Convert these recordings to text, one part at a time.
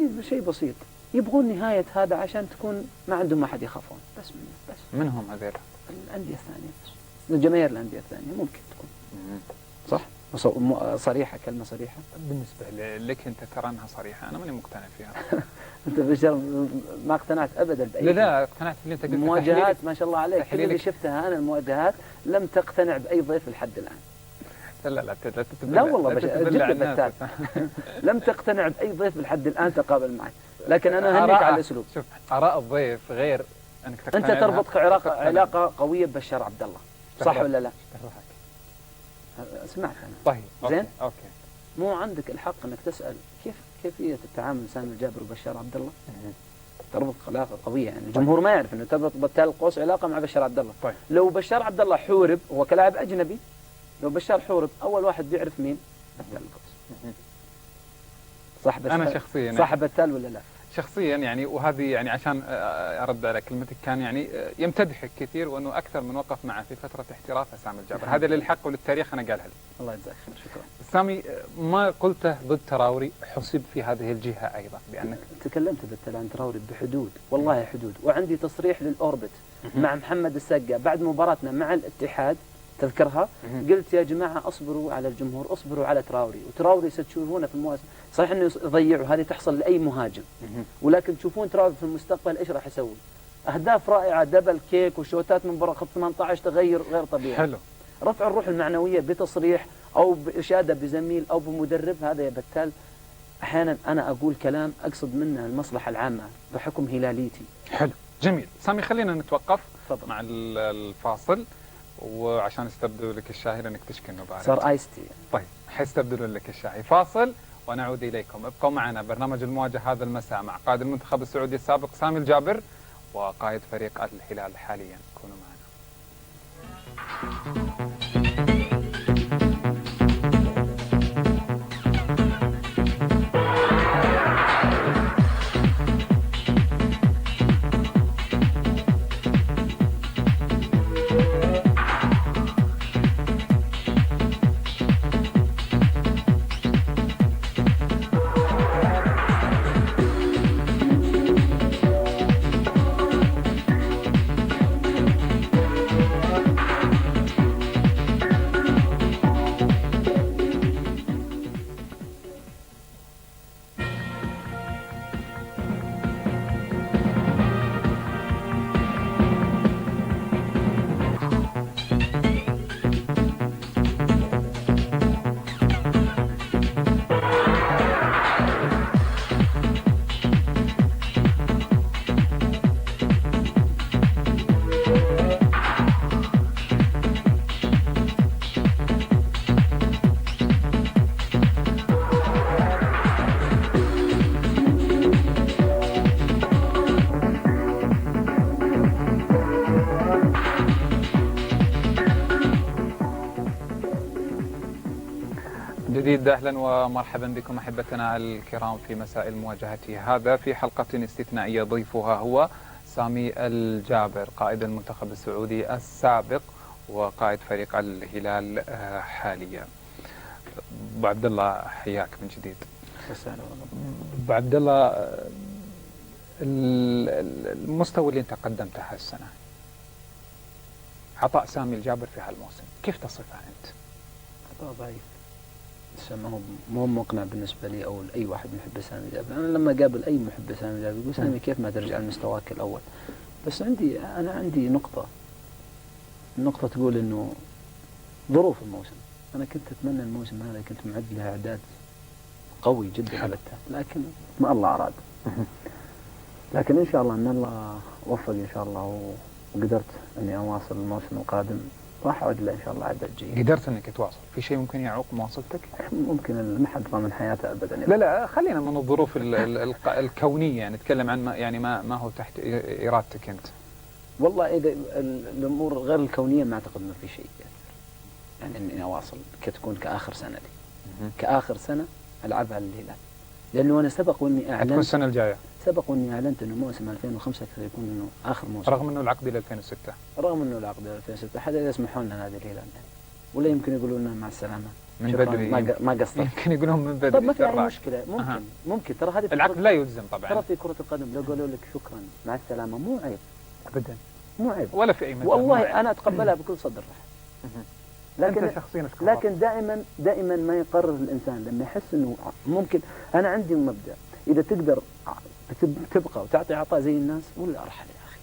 اللي شيء بسيط، يبغون نهاية هذا عشان تكون ما عندهم أحد يخافون بس منه. بس منهم هذيلا؟ الأندية الثانية، بس جماهير الأندية الثانية ممكن تكون صح؟ صريحة، كلمة صريحة. بالنسبة لك أنت ترى أنها صريحة، أنا ماني مقتنع فيها. أنت بشر ما اقتنعت أبدا بأي شيء. لا اقتنعت باللي أنت قلت. مواجهات ما شاء الله عليك، كل اللي شفتها أنا المواجهات لم تقتنع بأي ضيف لحد الآن. لا والله جدا بتات. لم تقتنع بأي ضيف لحد الآن تقابل معي، لكن أنا أهنيك على الأسلوب. شوف، آراء الضيف غير أنك تقتنع. أنت تربط علاقة قوية ببشار عبد الله، صح ولا لا؟ سمعت أنا. طيب زين؟ أوكي. مو عندك الحق أنك تسأل كيفية التعامل سامي الجابر وبشار عبد الله؟ تربط علاقة قوية، يعني الجمهور ما يعرف أنه تربط بالتالي القوس علاقة مع بشار عبد الله. طيب. لو بشار عبد الله حورب، هو كلاعب أجنبي، لو بشار حورب أول واحد بيعرف مين؟ التال القوس. صاحب أنا شخصيا صاحب التال ولا لا؟ شخصيا يعني، وهذه يعني عشان أرد على كلمتك، كان يعني يمتدحك كثير، وأنه أكثر من وقف معه في فترة احترافه سامي الجابر. هذا للحق وللتاريخ أنا قالها لي. الله يجزاك خير، شكرا. سامي، ما قلته ضد تراوري حسب في هذه الجهة أيضا بأنك تكلمت عن تراوري بحدود، والله حدود، وعندي تصريح للأوربت مع محمد السقا بعد مباراتنا مع الاتحاد، تذكرها؟ قلت يا جماعة أصبروا على الجمهور، أصبروا على تراوري، وتراوري ستشوفونه في المواسم، صحيح أنه يضيعوا، هذه تحصل لأي مهاجم، ولكن تشوفون تراوري في المستقبل إيش راح يسوي. أهداف رائعة، دبل كيك وشوتات من برا خط 18، تغير غير طبيعي. حلو. رفع الروح المعنوية بتصريح أو بإشادة بزميل أو بمدرب، هذا يا بتال أحيانا أنا أقول كلام أقصد منه المصلحة العامة بحكم هلاليتي. حلو، جميل. سامي، خلينا نتوقف فضل. مع الفاصل، وعشان يستبدلوا لك الشاي لأنك تشكي انه بارد. صار ايستي. طيب، حيستبدلوا لك الشاي. فاصل ونعود إليكم. ابقوا معنا. برنامج المواجهة هذا المساء مع قائد المنتخب السعودي السابق سامي الجابر وقائد فريق الهلال حاليا. كونوا معنا. جديد. أهلا ومرحبا بكم أحبتنا الكرام في مساء المواجهة هذا، في حلقة استثنائية ضيفها هو سامي الجابر قائد المنتخب السعودي السابق وقائد فريق الهلال حاليا. أبو عبد الله، حياك من جديد. أبو عبد الله، المستوى اللي أنت قدمته هالسنة، عطاء سامي الجابر في هالموسم، كيف تصفه أنت؟ عطاء ضعيف، ما هو مقنع بالنسبة لي أو لأي واحد محب سامي الجابر. أنا لما قابل أي محب سامي الجابر يقول سامي كيف ما ترجع لمستواك الأول؟ بس أنا عندي النقطة تقول إنه ظروف الموسم. أنا كنت أتمنى الموسم هذا، كنت معد له إعداد قوي جدا بتة، لكن ما الله أراد. لكن إن شاء الله أن الله وفق إن شاء الله، وقدرت إني أواصل الموسم القادم، راح أعود له إن شاء الله عدد جيد. قدرت إنك تواصل؟ في شيء ممكن يعوق مواصلتك؟ ممكن، ما حد ضامن حياته أبدا. لا خلينا من الظروف الكونية، يعني نتكلم عن ما هو تحت إرادتك أنت. والله إذا الأمور غير الكونية ما أعتقد إنه في شيء يعني إني أواصل كتكون كآخر سنة لي، كآخر سنة ألعبها للهلال، لأنه أنا سبق وإني أعلنت السنة الجاية، سبق وإني أعلنت إنه موسم 2005 سيكون إنه آخر موسم، رغم إنه العقد إلى 2006. رغم إنه العقد إلى 2006 حتى إذا يسمحون لنا نادي الهلال يعني. ولا يمكن يقولون لنا مع السلامة. من شكراً، بدري ما قصرت. يمكن يقولون من بدري. طب ما في أي بالرأي. مشكلة، ممكن ترى هذه العقد لا يلزم طبعا. ترى في كرة القدم لو قالوا لك شكرا مع السلامة مو عيب ابدا، مو عيب، ولا في اي مجال. والله أنا أتقبلها بكل صدر. لكن انت شخصيا لكن دائما ما يقرر الإنسان لما يحس إنه ممكن. أنا عندي مبدأ، إذا تقدر تبقى وتعطي عطاء زي الناس ولا أرحل يا أخي،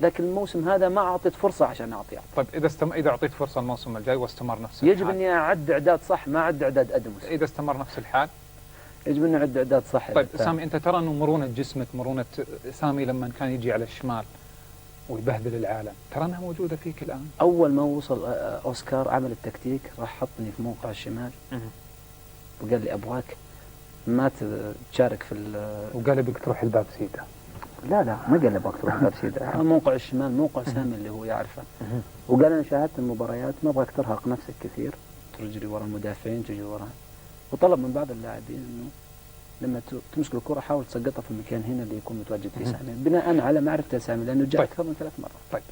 لكن الموسم هذا ما أعطيت فرصة عشان أعطي عطاء. طيب إذا أعطيت فرصة الموسم الجاي واستمر نفس يجب الحال، إني أعد إعداد صح، ما أعد إعداد أدمس. إذا استمر نفس الحال يجب إني أعد إعداد صح. طيب سامي، أنت ترى أنه مرونة جسمك، مرونة سامي لما كان يجي على الشمال ويبهدل العالم، ترى أنها موجودة فيك الآن. أول ما وصل أوسكار عمل التكتيك، راح حطني في موقع الشمال وقال لي أبغاك ما تشارك في وقال لي بك تروح الباب سيدا. لا ما قال لي ابغاك تروح الباب سيدا. موقع الشمال موقع سامي اللي هو يعرفه. وقال أنا شاهدت المباريات، ما أبغاك ترهق نفسك كثير، تجري وراء المدافعين، تجري وراء. وطلب من بعض اللاعبين إنه لما تمسك الكرة حاول تسقطها في المكان هنا اللي يكون متواجد فيه سامي، بناء على معرفة سامي لأنه جاء أكثر من 3 مرات. طيب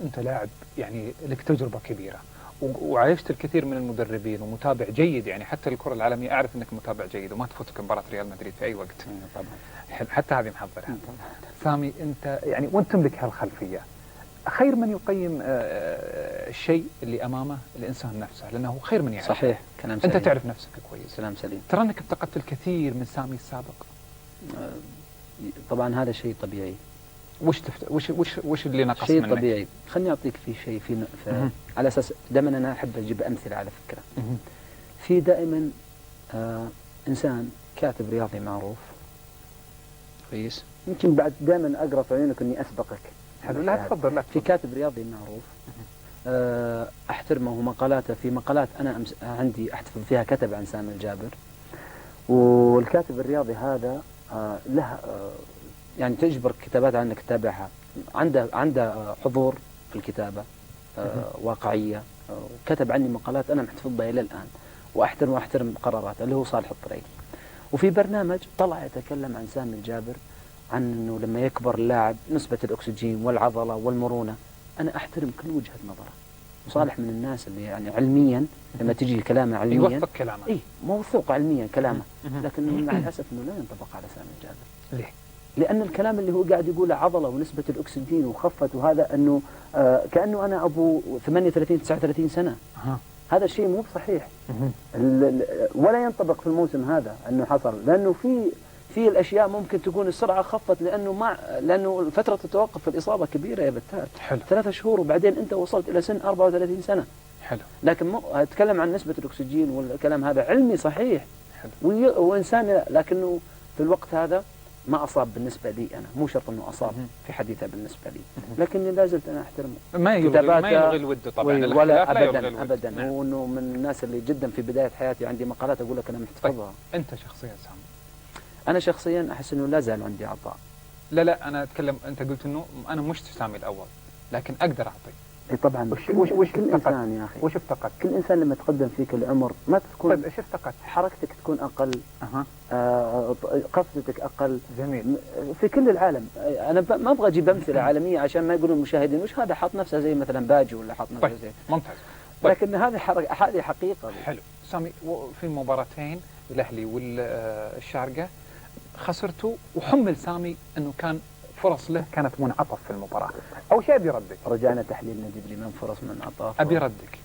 أنت لاعب يعني لك تجربة كبيرة وعايشت الكثير من المدربين ومتابع جيد، يعني حتى الكرة العالمية أعرف أنك متابع جيد وما تفوتك مباراة ريال مدريد في أي وقت. طبعا حتى هذه محضرها. سامي أنت يعني وأنت تملك هالخلفية، خير من يقيم الشيء اللي أمامه الإنسان نفسه، لأنه خير من يعرف. صحيح، كلام سليم. أنت تعرف نفسك كويس. كلام سليم. ترى أنك افتقدت الكثير من سامي السابق. طبعا هذا شيء طبيعي. وش اللي نقص شيء منك؟ طبيعي. خلني أعطيك في شيء على أساس دائما أنا أحب أجيب أمثلة على فكرة. في دائما إنسان كاتب رياضي معروف كويس، يمكن بعد دائما أقرأ في عيونك إني أسبقك. لا تفضل. لا في كاتب رياضي معروف أحترمه، مقالاته في مقالات أنا عندي أحتفظ فيها كتب عن سامي الجابر. والكاتب الرياضي هذا له يعني تجبر كتابات عنك تتابعها، عنده حضور في الكتابة، واقعية، كتب عني مقالات أنا محتفظ بها إلى الآن وأحترم قراراته، اللي هو صالح الطريقي. وفي برنامج طلع يتكلم عن سامي الجابر، عن أنه لما يكبر اللاعب نسبة الأكسجين والعضلة والمرونة. أنا أحترم كل وجهة نظره، وصالح من الناس اللي يعني علميا لما تجي كلامه علميا يوثق كلامه، موثوق علميا كلامه، لكن مع الأسف أنه لا ينطبق على سامي الجابر. ليه؟ لأن الكلام اللي هو قاعد يقوله عضلة ونسبة الأكسجين وخفت، وهذا أنه كأنه أنا أبو 38 39 سنة. هذا الشيء مو صحيح، ولا ينطبق في الموسم هذا أنه حصل، لأنه في الأشياء ممكن تكون السرعة خفت لأنه فترة التوقف في الإصابة كبيرة يا بتات. حلو. 3 شهور وبعدين أنت وصلت إلى سن 34 سنة. حلو. لكن أتكلم عن نسبة الأكسجين والكلام هذا علمي صحيح. حلو. وإنسان، لكنه في الوقت هذا ما أصاب بالنسبة لي أنا، مو شرط أنه أصاب في حديثه بالنسبة لي، لكني لا زلت أنا أحترمه. ما يلغي الود طبعا، ولا أبدا. نعم. وأنه من الناس اللي جدا في بداية حياتي عندي مقالات أقول لك أنا محتفظها. طيب. أنت شخصيا سامي؟ أنا شخصيا أحس أنه لا زال عندي عطاء. لا أنا أتكلم، أنت قلت أنه أنا مش سامي الأول لكن أقدر أعطي. اي طبعا. وش كل انسان يا اخي، وش افتقدت؟ كل انسان لما تقدم فيك العمر ما تكون. طيب ايش افتقدت؟ حركتك تكون اقل، قفزتك اقل. جميل. في كل العالم. انا ما ابغى اجيب امثله عالميه عشان ما يقولوا المشاهدين وش هذا حاط نفسه زي مثلا باجي ولا حاط نفسه زي. ممتاز. طيب. لكن هذه حقيقه. حلو. سامي، في مباراتين الاهلي والشارقه خسرتوا، وحمل سامي انه كان فرص له كانت منعطف في المباراة. أول شيء أبي ردك. رجعنا تحليل نجيب لي من فرص منعطف. أبي ردك.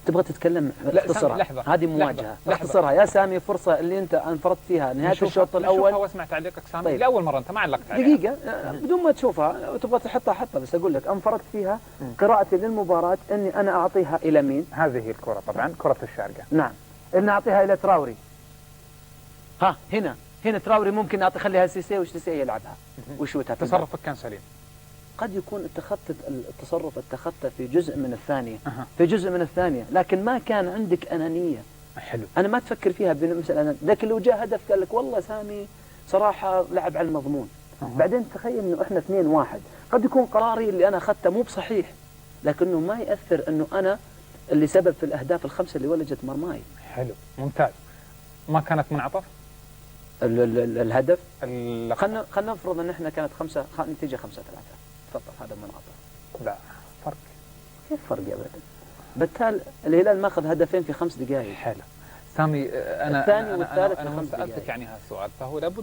تبغى تتكلم؟ اختصرها، هذه مواجهة. اختصرها يا سامي. فرصة اللي أنت انفردت فيها نهاية الشوط الأول. شوفها واسمع تعليقك سامي. طيب. لأول مرة أنت ما علقت عليها. دقيقة بدون ما تشوفها تبغى تحطها بس أقول لك انفردت فيها. قراءتي للمباراة إني أنا أعطيها إلى مين؟ هذه الكرة طبعا كرة الشارقة. نعم. إني أعطيها إلى تراوري. هنا تراوري ممكن أخليها سيسي وسيسي يلعبها وشوتها. تصرفك كان سليم. قد يكون التصرف اتخذته في جزء من الثانية. في جزء من الثانية، لكن ما كان عندك أنانية. حلو. أنا ما تفكر فيها بمثل لكن لو جاء هدف قال لك والله سامي صراحة لعب على المضمون. بعدين تخيل إنه إحنا 2-1، قد يكون قراري اللي أنا أخذته مو بصحيح، لكنه ما يأثر إنه أنا اللي سبب في الأهداف ال5 اللي ولجت مرماي. حلو. ممتاز. ما كانت منعطف؟ الهدف خلنا نفرض ان احنا كانت 5 نتيجه 5-3. تفضل، هذا منعطف. لا فرق. كيف فرق يا ابدا؟ بالتالي الهلال ماخذ هدفين في 5 دقائق. حلو. سامي، الثاني والثالث في أنا 5 سألتك دقائق. يعني هالسؤال، فهو لابد